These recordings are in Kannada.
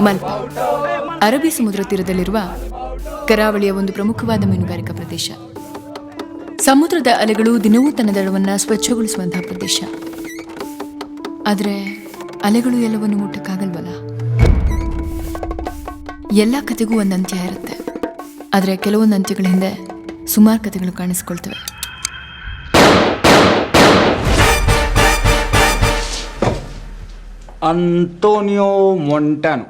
ಮಲ್ಪಾ ಅರಬ್ಬಿ ಸಮುದ್ರ ತೀರದಲ್ಲಿರುವ ಕರಾವಳಿಯ ಒಂದು ಪ್ರಮುಖವಾದ ಮೀನುಗಾರಿಕಾ ಪ್ರದೇಶ. ಸಮುದ್ರದ ಅಲೆಗಳು ದಿನವೂ ತನ್ನ ದಡವನ್ನು ಸ್ವಚ್ಛಗೊಳಿಸುವಂತಹ ಪ್ರದೇಶ. ಆದರೆ ಅಲೆಗಳು ಎಲ್ಲವನ್ನು ಮುಟ್ಟಕ್ಕಾಗಲ್ವಲ್ಲ. ಎಲ್ಲ ಕಥೆಗೂ ಒಂದು ಅಂತ್ಯ ಇರುತ್ತೆ. ಆದರೆ ಕೆಲವೊಂದು ಅಂತ್ಯಗಳ ಹಿಂದೆ ಸುಮಾರು ಕಥೆಗಳು ಕಾಣಿಸ್ಕೊಳ್ತವೆ. ಅಂಟೋನಿಯೋ ಮೊಂಟಾನೋ.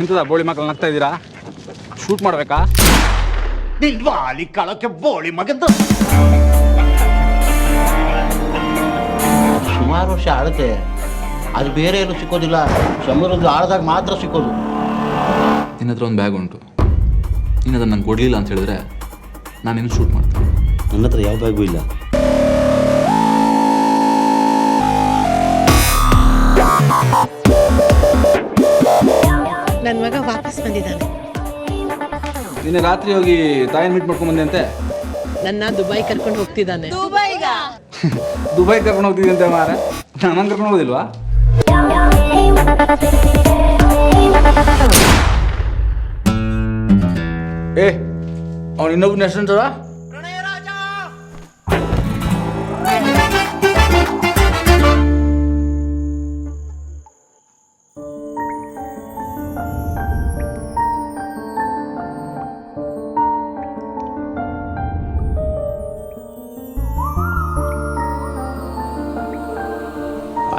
ಎಂತದ ಬೋಳಿ ಮಕ್ಕಳು ನಗ್ತಾ ಇದ್ದೀರಾ? ಶೂಟ್ ಮಾಡ್ಬೇಕಾ? ನಿಲ್ವಾಲಿ ಕಳಕ್ಕೆ ಬೋಳಿ ಮಗಂದು ಸುಮಾರು ವರ್ಷ ಆಳುತ್ತೆ. ಅದು ಬೇರೆ ಎಲ್ಲೂ ಸಿಕ್ಕೋದಿಲ್ಲ, ಸಮುದ್ರದ ಆಳದಾಗ ಮಾತ್ರ ಸಿಕ್ಕೋದು. ನಿನ್ನ ಹತ್ರ ಒಂದು ಬ್ಯಾಗ್ ಉಂಟು, ನೀನು ಅದನ್ನು ನಂಗೆ ಕೊಡಲಿಲ್ಲ ಅಂತ ಹೇಳಿದ್ರೆ ನಾನಿನ್ನು ಶೂಟ್ ಮಾಡ್ತೀನಿ. ನನ್ನ ಹತ್ರ ಯಾವ ಬ್ಯಾಗು ಇಲ್ಲ. ನನ್ನ ಮಗ ವಾಪಸ್ ಬಂದಿದ್ದಾನೆ. ನಿನ್ನೆ ರಾತ್ರಿ ಹೋಗಿ ತಾಯಿನ ಮೀಟ್ ಮಾಡ್ಕೊಂಡು ಬಂದೆ ಅಂತೆ. ನನ್ನ ದುಬೈ ಕರ್ಕೊಂಡು ಹೋಗ್ತಿದ್ದಾನೆ. ದುಬೈ ಕರ್ಕೊಂಡು ಹೋಗ್ತಿದ್ದಂತೆ ಮಾರ, ನಾನು ಕರ್ಕೊಂಡು ಹೋಗೋದಿಲ್ವಾ? ಏ ಅವನು ಇನ್ನೊಬ್ಬನ ಹೆಸರು ಅಂತದ?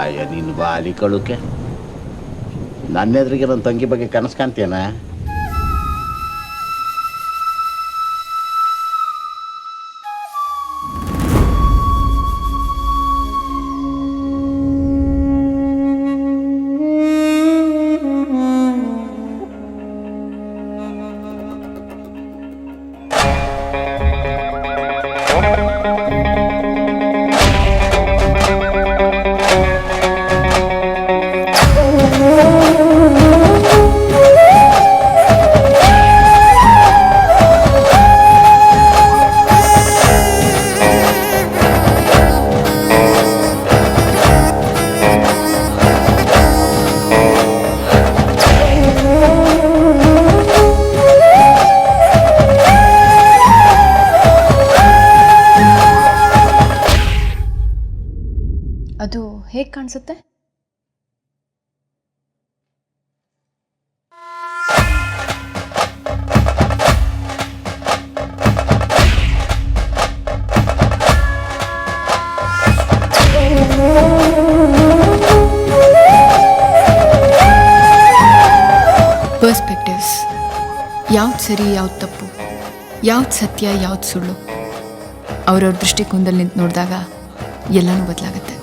ಅಯ್ಯ ನೀನು ಬಾಲಿ ಕಳುಕೆ, ನನ್ನ ಎದುರಿಗೆ ನನ್ನ ತಂಗಿ ಬಗ್ಗೆ ಕನಸು ಕಾಣ್ತೀಯನ? ಅದು ಹೇಗೆ ಕಾಣಿಸುತ್ತೆ? ಪರ್ಸ್ಪೆಕ್ಟಿವ್ಸ್. ಯಾವ್ದು ಸರಿ, ಯಾವ್ದು ತಪ್ಪು, ಯಾವ್ದು ಸತ್ಯ, ಯಾವ್ದು ಸುಳ್ಳು, ಅವ್ರವ್ರ ದೃಷ್ಟಿಕೋನದಲ್ಲಿ ನಿಂತು ನೋಡಿದಾಗ ಎಲ್ಲನೂ ಬದಲಾಗುತ್ತೆ.